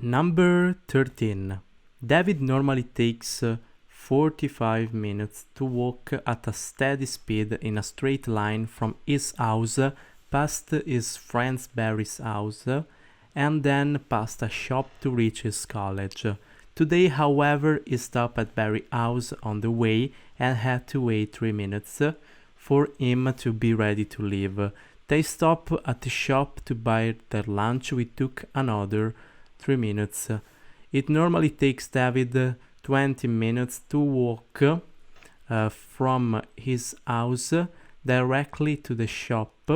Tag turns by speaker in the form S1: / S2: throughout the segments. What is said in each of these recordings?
S1: Number 13. David normally takes 45 minutes to walk at a steady speed in a straight line from his house past his friend Barry's house and then past a shop to reach his college. Today, however, he stopped at Barry's house on the way and had to wait 3 minutes for him to be ready to leave. They stopped at the shop to buy their lunch. We took another 3 minutes. It normally takes David 20 minutes to walk from his house directly to the shop.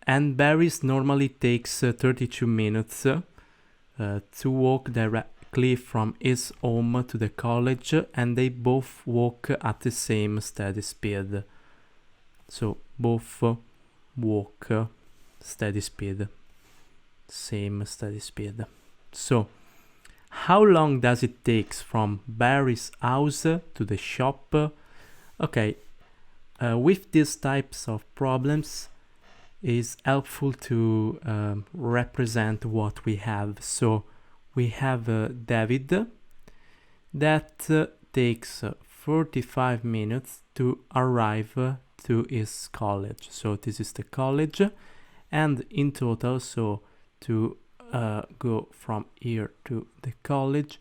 S1: And Barry's normally takes 32 minutes to walk directly from his home to the college, and they both walk at the same steady speed. So both walk steady speed, same steady speed. So how long does it take from Barry's house to the shop? Okay, with these types of problems is helpful to represent what we have. So we have David that takes 45 minutes to arrive to his college. So this is the college, and in total, so to go from here to the college,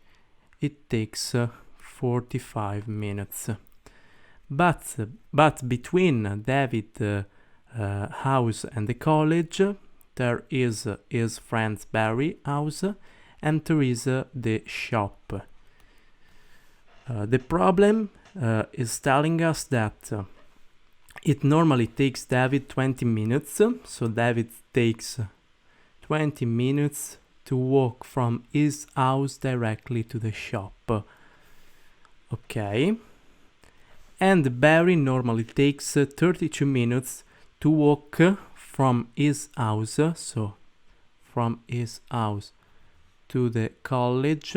S1: it takes 45 minutes. But between David house and the college, there is his friend Barry house, and there is the shop. The problem is telling us that it normally takes David 20 minutes, so David takes 20 minutes to walk from his house directly to the shop. Okay. And Barry normally takes 32 minutes to walk from his house, so from his house to the college,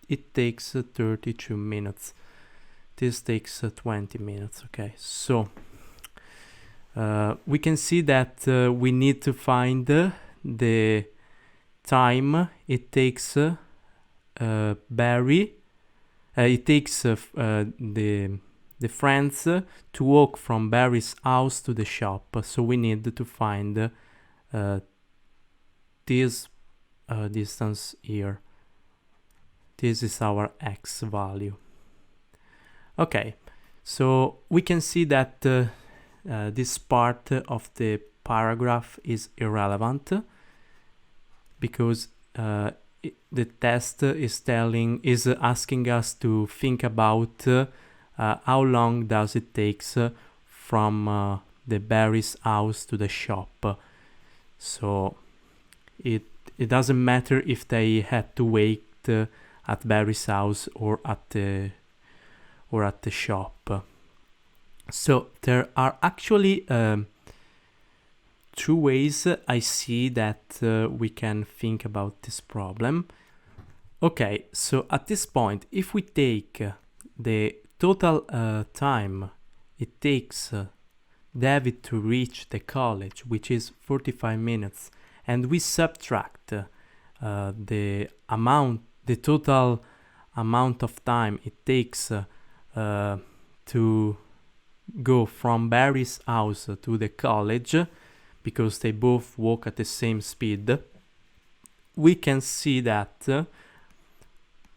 S1: it takes 32 minutes. This takes 20 minutes, okay. So we can see that we need to find the time it takes Barry, it takes the friends to walk from Barry's house to the shop. So we need to find this distance here. This is our x value. Okay, so we can see that this part of the paragraph is irrelevant because the test is asking us to think about how long does it take from the Barry's house to the shop. So it doesn't matter if they had to wait at Barry's house or at the shop. So there are actually 2 ways I see that we can think about this problem. Okay, so at this point, if we take the total time it takes David to reach the college, which is 45 minutes, and we subtract the total amount of time it takes to go from Barry's house to the college, because they both walk at the same speed, we can see that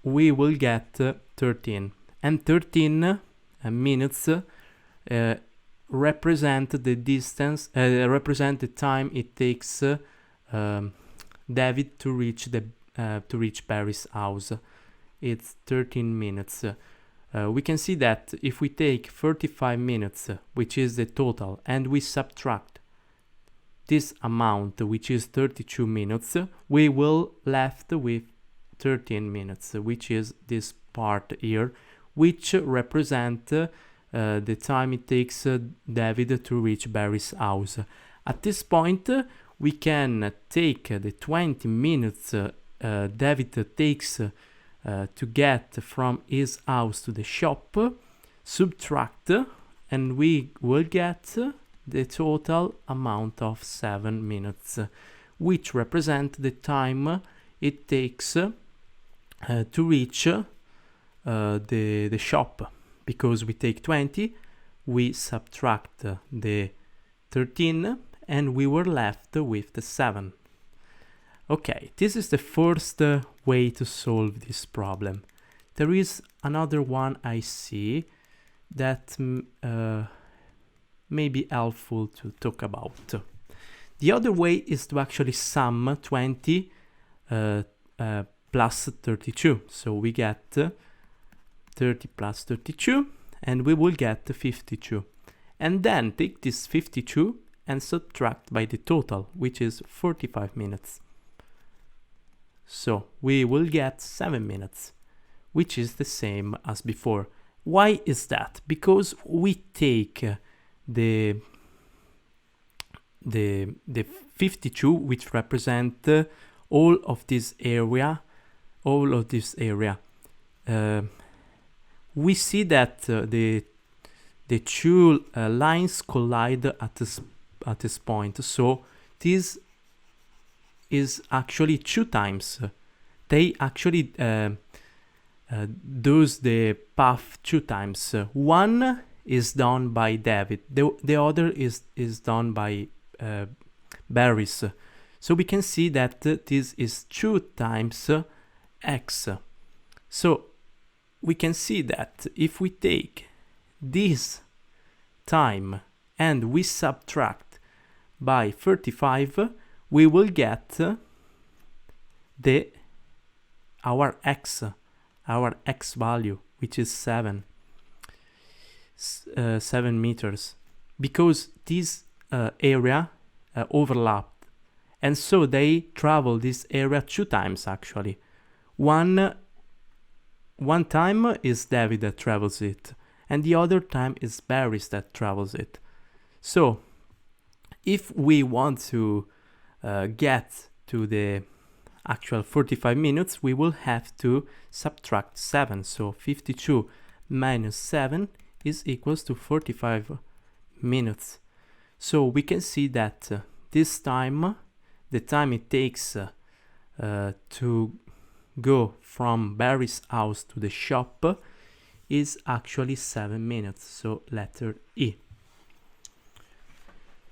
S1: we will get 13. And 13 minutes represent the distance, represent the time it takes David to reach Barry's house. It's 13 minutes. We can see that if we take 35 minutes, which is the total, and we subtract this amount, which is 32 minutes, we will left with 13 minutes, which is this part here, which represent the time it takes David to reach Barry's house. At this point, we can take the 20 minutes David takes to get from his house to the shop, subtract, and we will get the total amount of 7 minutes, which represent the time it takes to reach the shop, because we take 20, we subtract the 13, and we were left with the 7. Okay, this is the first way to solve this problem. There is another one I see that may be helpful to talk about. The other way is to actually sum 20 plus 32. So we get 30 plus 32, and we will get 52. And then take this 52 and subtract by the total, which is 45 minutes. So we will get 7 minutes, which is the same as before. Why is that? Because we take the 52, which represent all of this area. We see that the two lines collide at this point. So this is actually 2 times. They actually does the path 2 times. One is done by David. The other is done by Barry's. So we can see that this is 2 times x. So we can see that if we take this time and we subtract by 35, we will get our x value, which is 7 meters, because this area overlapped, and so they travel this area 2 times actually. One time is David that travels it, and the other time is Barry's that travels it. So if we want to get to the actual 45 minutes, we will have to subtract 7. So 52 minus 7 is equals to 45 minutes. So we can see that this time, the time it takes to go from Barry's house to the shop is actually 7 minutes. So letter E.